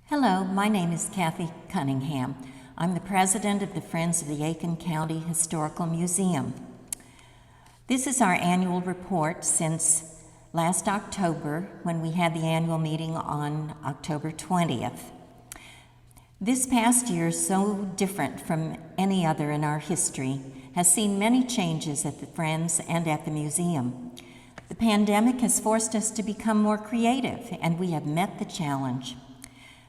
Hello, my name is Kathy Cunningham. I'm the president of the Friends of the Aiken County Historical Museum. This is our annual report since last October, when we had the annual meeting on October 20th. This past year, so different from any other in our history, has seen many changes at the Friends and at the museum. The pandemic has forced us to become more creative, and we have met the challenge.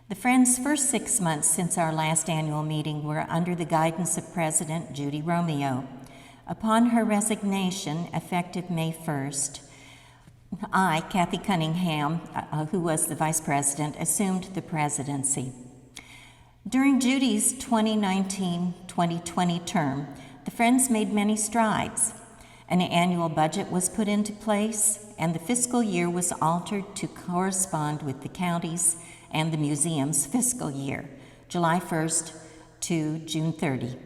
The Friends' first 6 months since our last annual meeting were under the guidance of President Judy Romeo. Upon her resignation, effective May 1st, I, Kathy Cunningham, who was the vice president, assumed the presidency. During Judy's 2019-2020 term, the Friends made many strides. An annual budget was put into place, and the fiscal year was altered to correspond with the county's and the museum's fiscal year, July 1st to June 30.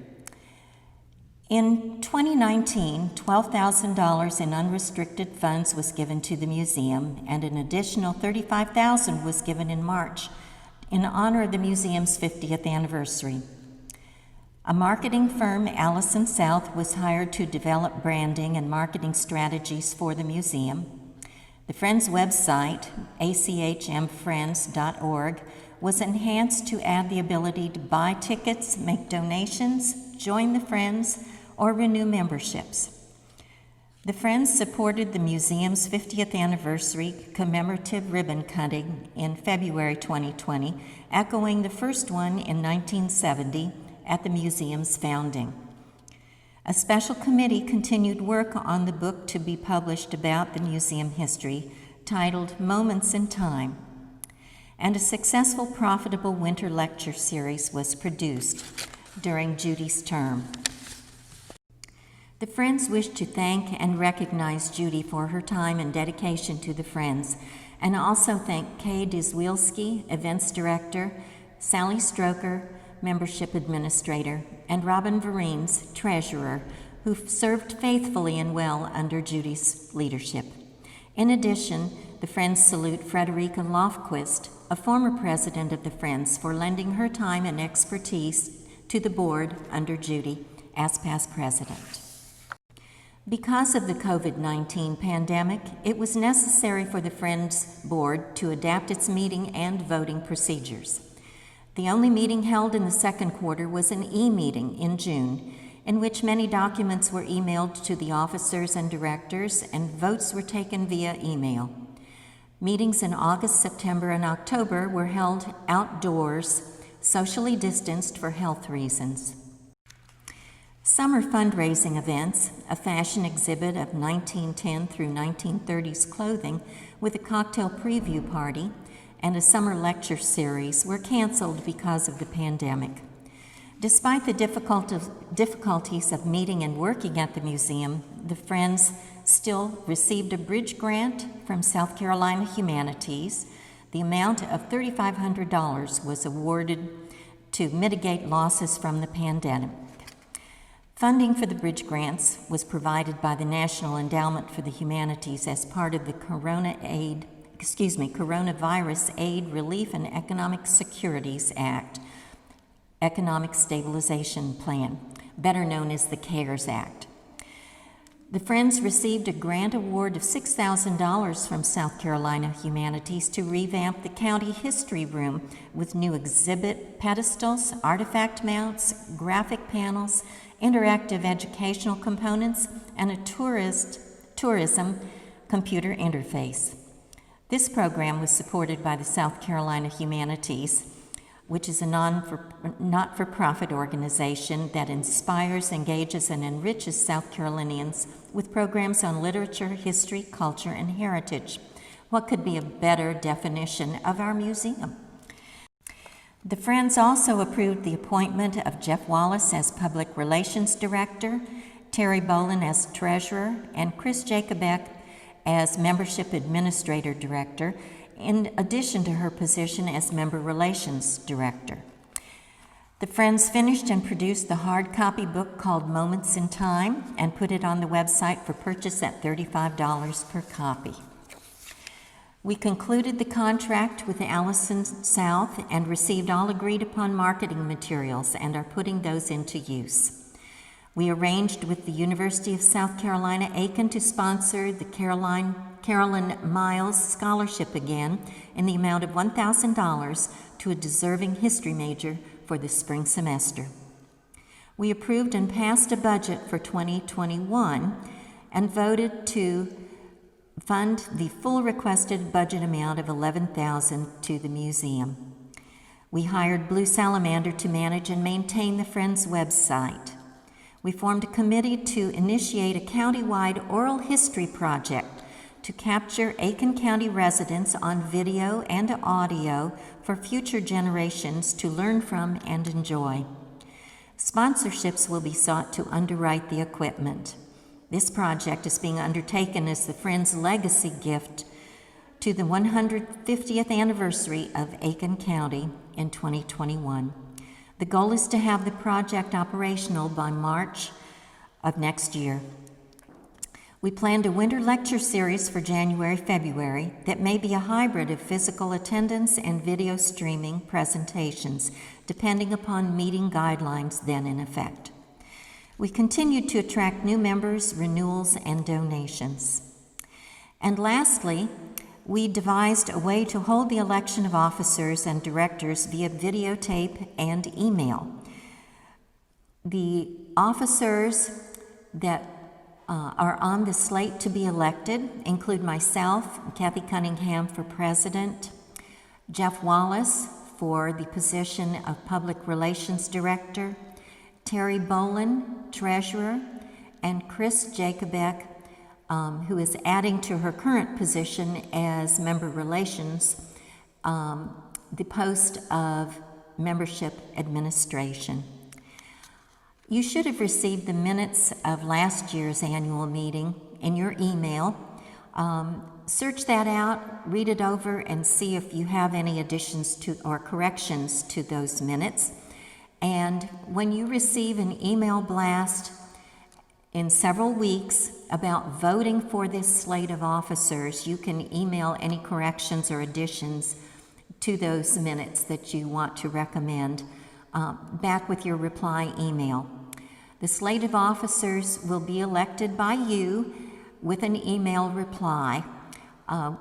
In 2019, $12,000 in unrestricted funds was given to the museum, and an additional $35,000 was given in March in honor of the museum's 50th anniversary. A marketing firm, Allison South, was hired to develop branding and marketing strategies for the museum. The Friends website, ACHMFriends.org, was enhanced to add the ability to buy tickets, make donations, join the Friends, or renew memberships. The Friends supported the museum's 50th anniversary commemorative ribbon cutting in February 2020, echoing the first one in 1970 at the museum's founding. A special committee continued work on the book to be published about the museum history, titled Moments in Time, and a successful, profitable winter lecture series was produced during Judy's term. The Friends wish to thank and recognize Judy for her time and dedication to the Friends, and also thank Kay Dizwielski, Events Director, Sally Stroker, Membership Administrator, and Robin Vereen's Treasurer, who served faithfully and well under Judy's leadership. In addition, the Friends salute Frederica Lofquist, a former president of the Friends, for lending her time and expertise to the board under Judy as past president. Because of the COVID-19 pandemic, it was necessary for the Friends board to adapt its meeting and voting procedures. The only meeting held in the second quarter was an e-meeting in June, in which many documents were emailed to the officers and directors, and votes were taken via email. Meetings in August, September, and October were held outdoors, socially distanced for health reasons. Summer fundraising events, a fashion exhibit of 1910 through 1930s clothing with a cocktail preview party, and a summer lecture series were canceled because of the pandemic. Despite the difficulties of meeting and working at the museum, the Friends still received a bridge grant from South Carolina Humanities. The amount of $3,500 was awarded to mitigate losses from the pandemic. Funding for the bridge grants was provided by the National Endowment for the Humanities as part of the Coronavirus Aid, Relief, and Economic Securities Act, Economic Stabilization Plan, better known as the CARES Act. The Friends received a grant award of $6,000 from South Carolina Humanities to revamp the county history room with new exhibit pedestals, artifact mounts, graphic panels, interactive educational components, and a tourism computer interface. This program was supported by the South Carolina Humanities, which is a not-for-profit organization that inspires, engages, and enriches South Carolinians with programs on literature, history, culture, and heritage. What could be a better definition of our museum? The Friends also approved the appointment of Jeff Wallace as Public Relations Director, Terry BOLON as Treasurer, and Chris JAKUBEC as Membership Administrator Director, in addition to her position as Member Relations Director. The Friends finished and produced the hard copy book called Moments in Time and put it on the website for purchase at $35 per copy. We concluded the contract with Allison South and received all agreed upon marketing materials and are putting those into use. We arranged with the University of South Carolina, Aiken to sponsor the Carolyn Miles Scholarship again in the amount of $1,000 to a deserving history major for the spring semester. We approved and passed a budget for 2021 and voted to fund the full requested budget amount of $11,000 to the museum. We hired Blue Salamander to manage and maintain the Friends website. We formed a committee to initiate a county-wide oral history project to capture Aiken County residents on video and audio for future generations to learn from and enjoy. Sponsorships will be sought to underwrite the equipment. This project is being undertaken as the Friends legacy gift to the 150th anniversary of Aiken County in 2021. The goal is to have the project operational by March of next year. We planned a winter lecture series for January, February that may be a hybrid of physical attendance and video streaming presentations, depending upon meeting guidelines then in effect. We continued to attract new members, renewals, and donations. And lastly, we devised a way to hold the election of officers and directors via videotape and email. The officers that are on the slate to be elected include myself, Kathy Cunningham for president, Jeff Wallace for the position of Public Relations Director, TERRIE BOLON, Treasurer, and Chris JAKUBEC, who is adding to her current position as Member Relations, the post of Membership Administration. You should have received the minutes of last year's annual meeting in your email. Search that out, read it over, and see if you have any additions to or corrections to those minutes. And when you receive an email blast in several weeks about voting for this slate of officers, you can email any corrections or additions to those minutes that you want to recommend back with your reply email. The slate of officers will be elected by you with an email reply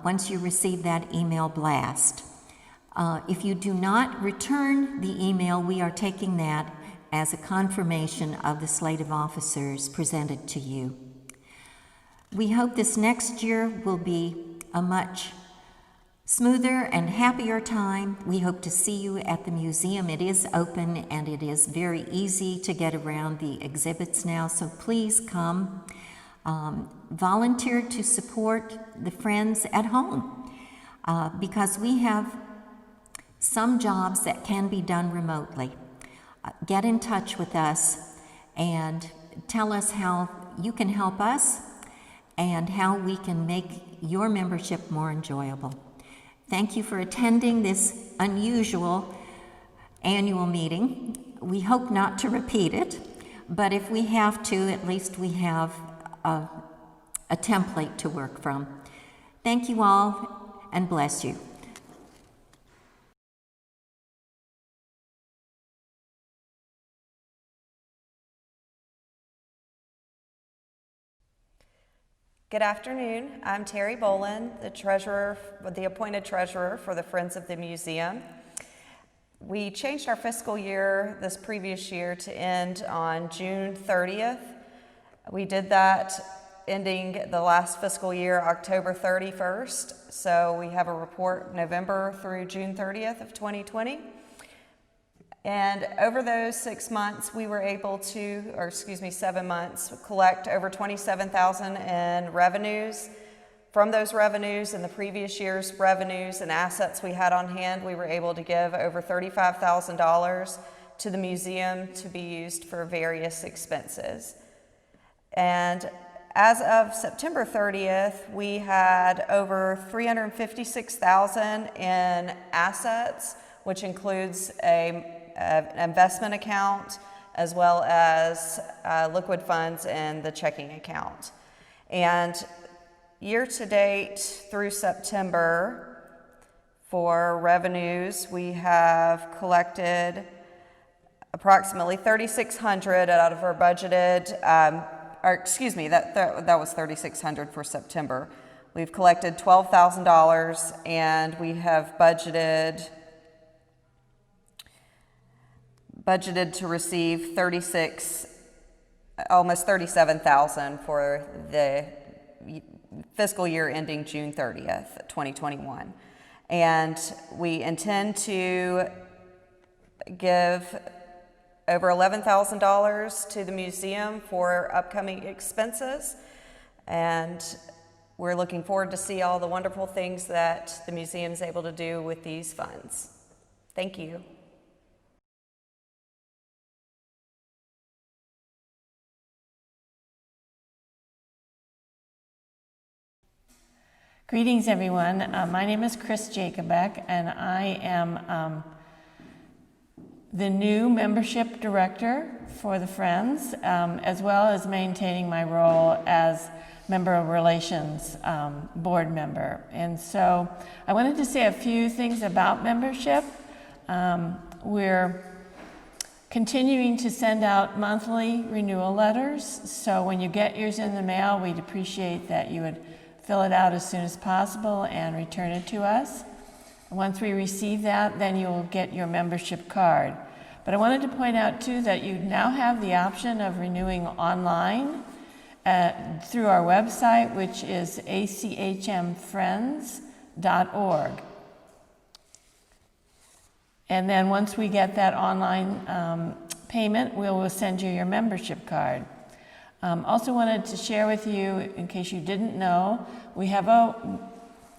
once you receive that email blast. If you do not return the email, we are taking that as a confirmation of the slate of officers presented to you. We hope this next year will be a much smoother and happier time. We hope to see you at the museum. It is open and it is very easy to get around the exhibits now, so please come. Volunteer to support the Friends at home because we have some jobs that can be done remotely. Get in touch with us and tell us how you can help us and how we can make your membership more enjoyable. Thank you for attending this unusual annual meeting. We hope not to repeat it, but if we have to, at least we have a template to work from. Thank you all, and bless you. Good afternoon. I'm TERRIE BOLON, the appointed treasurer for the Friends of the Museum. We changed our fiscal year this previous year to end on June 30th. We did that ending the last fiscal year October 31st. So we have a report November through June 30th of 2020. And over those 6 months, we were able to, 7 months, collect over $27,000 in revenues. From those revenues and the previous year's revenues and assets we had on hand, we were able to give over $35,000 to the museum to be used for various expenses. And as of September 30th, we had over $356,000 in assets, which includes an investment account as well as liquid funds in the checking account. And year to date through September, for revenues, we have collected approximately $3,600 out of our budgeted, or excuse me, that was $3,600 for September. We've collected $12,000, and we have budgeted to receive almost $37,000 for the fiscal year ending June 30th, 2021. And we intend to give over $11,000 to the museum for upcoming expenses. And we're looking forward to see all the wonderful things that the museum is able to do with these funds. Thank you. Greetings, everyone. My name is JAKUBEC, and I am the new membership director for the Friends, as well as maintaining my role as member of relations board member. And so I wanted to say a few things about membership. We're continuing to send out monthly renewal letters, so when you get yours in the mail, we'd appreciate that you would fill it out as soon as possible and return it to us. Once we receive that, then you'll get your membership card. But I wanted to point out too that you now have the option of renewing online through our website, which is ACHMfriends.org. And then once we get that online payment, we will send you your membership card. Also wanted to share with you, in case you didn't know, we have a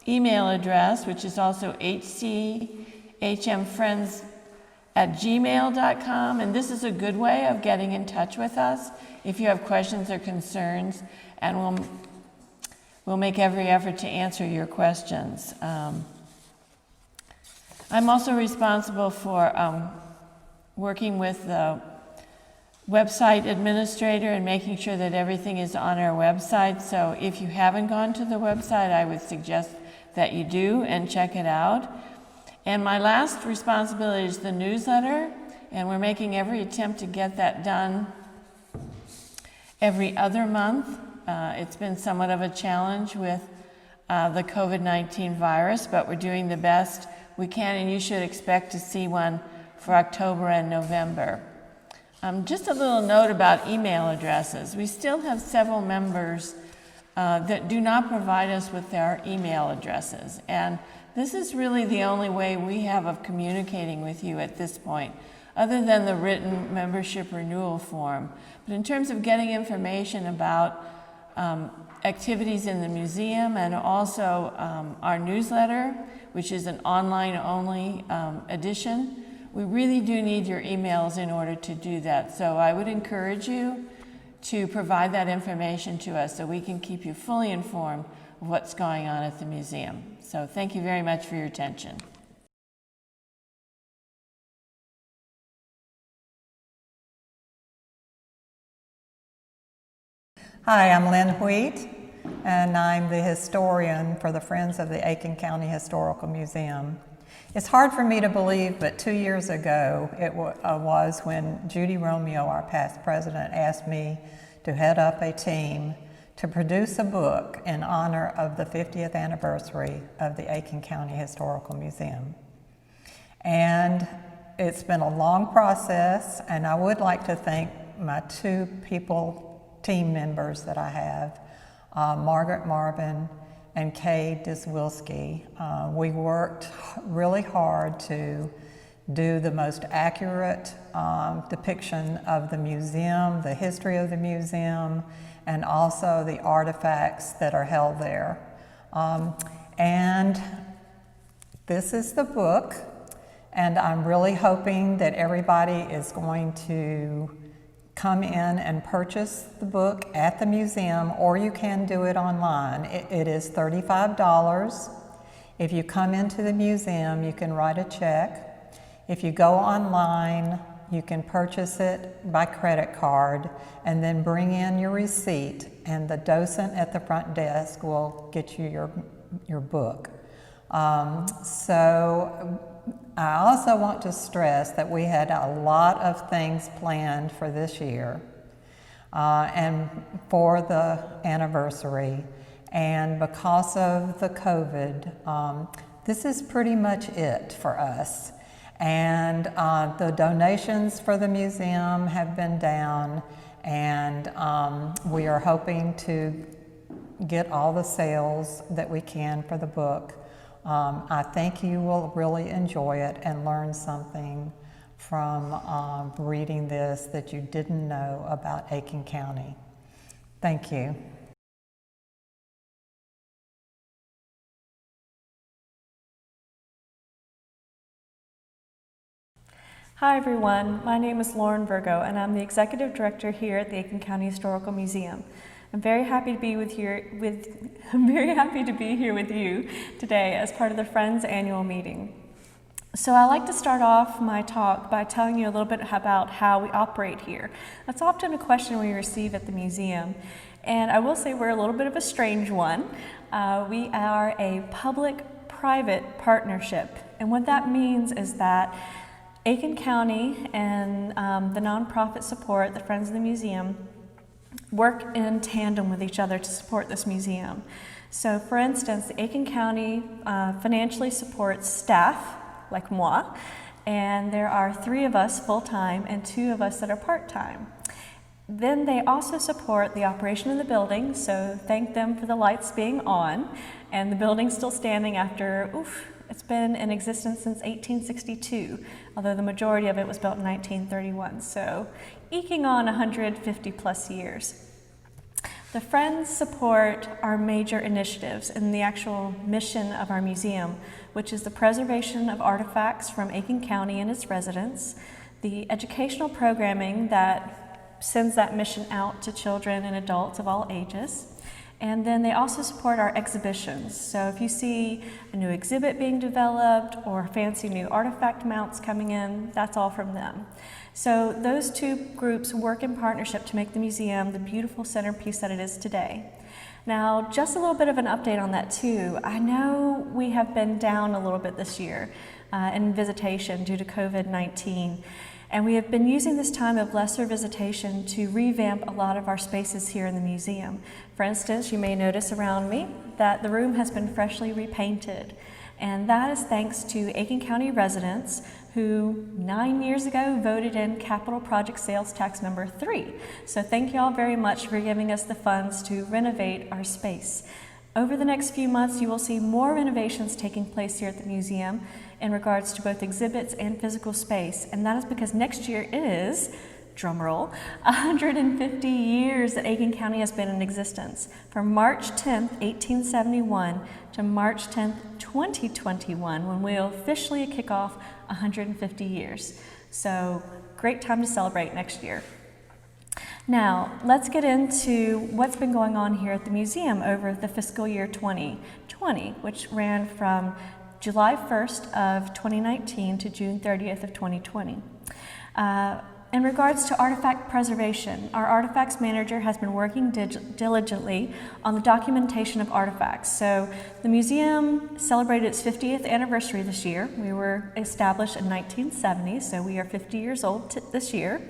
email address, which is also hchmfriends@gmail.com, and this is a good way of getting in touch with us if you have questions or concerns, and we'll make every effort to answer your questions. I'm also responsible for working with the website administrator and making sure that everything is on our website. So if you haven't gone to the website, I would suggest that you do and check it out. And my last responsibility is the newsletter, and we're making every attempt to get that done every other month. It's been somewhat of a challenge with the COVID-19 virus, but we're doing the best we can, and you should expect to see one for October and November. Just a little note about email addresses. We still have several members that do not provide us with their email addresses, and this is really the only way we have of communicating with you at this point, other than the written membership renewal form. But in terms of getting information about activities in the museum, and also our newsletter, which is an online-only edition, we really do need your emails in order to do that. So I would encourage you to provide that information to us so we can keep you fully informed of what's going on at the museum. So thank you very much for your attention. Hi, I'm Lynn Wheat, and I'm the historian for the Friends of the Aiken County Historical Museum. It's hard for me to believe, but 2 years ago it was when Judy Romeo, our past president, asked me to head up a team to produce a book in honor of the 50th anniversary of the Aiken County Historical Museum. And it's been a long process, and I would like to thank my team members that I have, Margaret Marvin and Kay Diswilski. We worked really hard to do the most accurate depiction of the museum, the history of the museum, and also the artifacts that are held there. And this is the book, and I'm really hoping that everybody is going to come in and purchase the book at the museum, or you can do it online. It is $35. If you come into the museum, you can write a check. If you go online, You can purchase it by credit card and then bring in your receipt, and the docent at the front desk will get you your book. So I also want to stress that we had a lot of things planned for this year and for the anniversary, and because of the COVID, this is pretty much it for us. And the donations for the museum have been down, and we are hoping to get all the sales that we can for the book. I think you will really enjoy it and learn something from reading this that you didn't know about Aiken County. Thank you. Hi everyone, my name is VIRGO, and I'm the Executive Director here at the Aiken County Historical Museum. I'm very happy to be here with you today as part of the Friends Annual Meeting. So I like to start off my talk by telling you a little bit about how we operate here. That's often a question we receive at the museum, and I will say we're a little bit of a strange one. We are a public-private partnership, and what that means is that Aiken County and the nonprofit support, the Friends of the Museum, work in tandem with each other to support this museum. So for instance, the Aiken County financially supports staff, like moi, and there are 3 of us full-time and 2 of us that are part-time. Then they also support the operation of the building, so thank them for the lights being on, and the building's still standing after, it's been in existence since 1862, although the majority of it was built in 1931, so eking on 150 plus years. The Friends support our major initiatives and the actual mission of our museum, which is the preservation of artifacts from Aiken County and its residents, the educational programming that sends that mission out to children and adults of all ages, and then they also support our exhibitions. So if you see a new exhibit being developed or fancy new artifact mounts coming in, that's all from them. So those 2 groups work in partnership to make the museum the beautiful centerpiece that it is today. Now, just a little bit of an update on that too. I know we have been down a little bit this year in visitation due to COVID-19. And we have been using this time of lesser visitation to revamp a lot of our spaces here in the museum. For instance, you may notice around me that the room has been freshly repainted. And that is thanks to Aiken County residents who 9 years ago voted in capital project sales tax number 3. So thank you all very much for giving us the funds to renovate our space. Over the next few months, you will see more renovations taking place here at the museum in regards to both exhibits and physical space, and that is because next year is, drumroll, 150 years that Aiken County has been in existence. From March 10th, 1871 to March 10th, 2021, when we'll officially kick off 150 years. So great time to celebrate next year. Now, let's get into what's been going on here at the museum over the fiscal year 2020, which ran from July 1st of 2019 to June 30th of 2020. In regards to artifact preservation, our artifacts manager has been working diligently on the documentation of artifacts. So the museum celebrated its 50th anniversary this year. We were established in 1970, so we are 50 years old this year.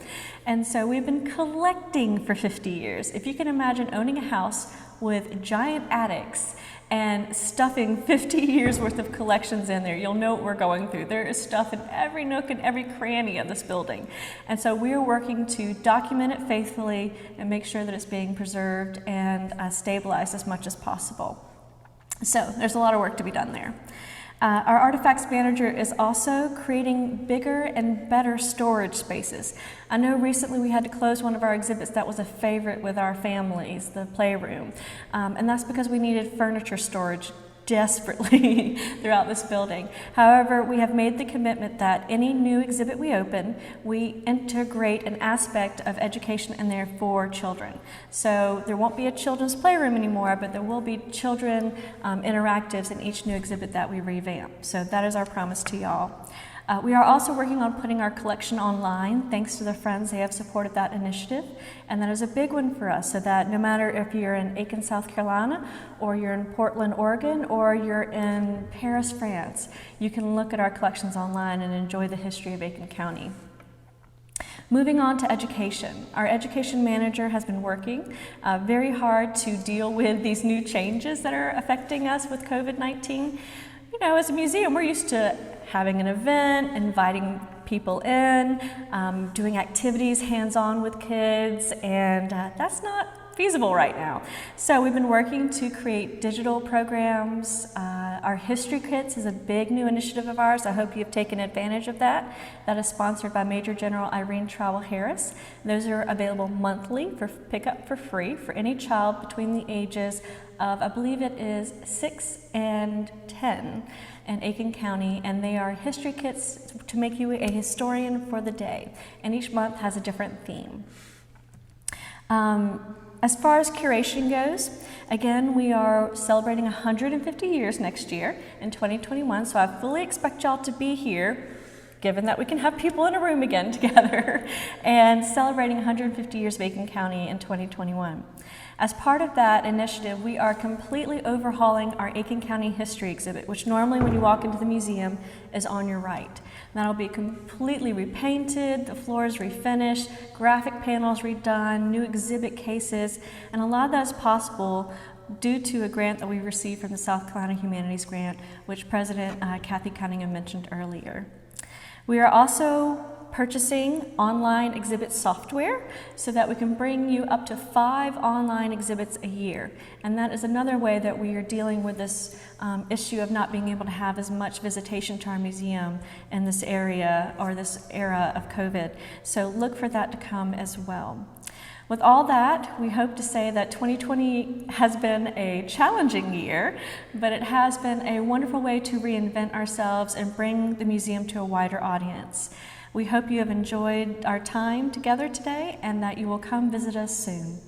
And so we've been collecting for 50 years. If you can imagine owning a house with giant attics and stuffing 50 years worth of collections in there, you'll know what we're going through. There is stuff in every nook and every cranny of this building. And so we are working to document it faithfully and make sure that it's being preserved and stabilized as much as possible. So there's a lot of work to be done there. Our artifacts manager is also creating bigger and better storage spaces. I know recently we had to close one of our exhibits that was a favorite with our families, the playroom, and that's because we needed furniture storage desperately throughout this building. However, we have made the commitment that any new exhibit we open, we integrate an aspect of education in there for children. So there won't be a children's playroom anymore, but there will be children interactives in each new exhibit that we revamp. So that is our promise to y'all. We are also working on putting our collection online, thanks to the friends. They have supported that initiative, and that is a big one for us, so that no matter if you're in Aiken, South Carolina, or you're in Portland, Oregon, or you're in Paris, France, you can look at our collections online and enjoy the history of Aiken County. Moving on to education. Our education manager has been working very hard to deal with these new changes that are affecting us with COVID-19. You know, as a museum, we're used to having an event, inviting people in, doing activities hands-on with kids, and that's not feasible right now. So we've been working to create digital programs. Our history kits is a big new initiative of ours. I hope you've taken advantage of that. That is sponsored by Major General Irene Trowell Harris. Those are available monthly for pickup for free for any child between the ages of, I believe it is 6 and 10 in Aiken County, and they are history kits to make you a historian for the day, and each month has a different theme. As far as curation goes, again, we are celebrating 150 years next year in 2021, so I fully expect y'all to be here, given that we can have people in a room again together, and celebrating 150 years of Aiken County in 2021. As part of that initiative, we are completely overhauling our Aiken County history exhibit, which normally when you walk into the museum is on your right. That'll be completely repainted, the floors refinished, graphic panels redone, new exhibit cases, and a lot of that is possible due to a grant that we received from the South Carolina Humanities Grant, which President Kathy Cunningham mentioned earlier. We are also purchasing online exhibit software so that we can bring you up to 5 online exhibits a year. And that is another way that we are dealing with this issue of not being able to have as much visitation to our museum in this area or this era of COVID. So look for that to come as well. With all that, we hope to say that 2020 has been a challenging year, but it has been a wonderful way to reinvent ourselves and bring the museum to a wider audience. We hope you have enjoyed our time together today and that you will come visit us soon.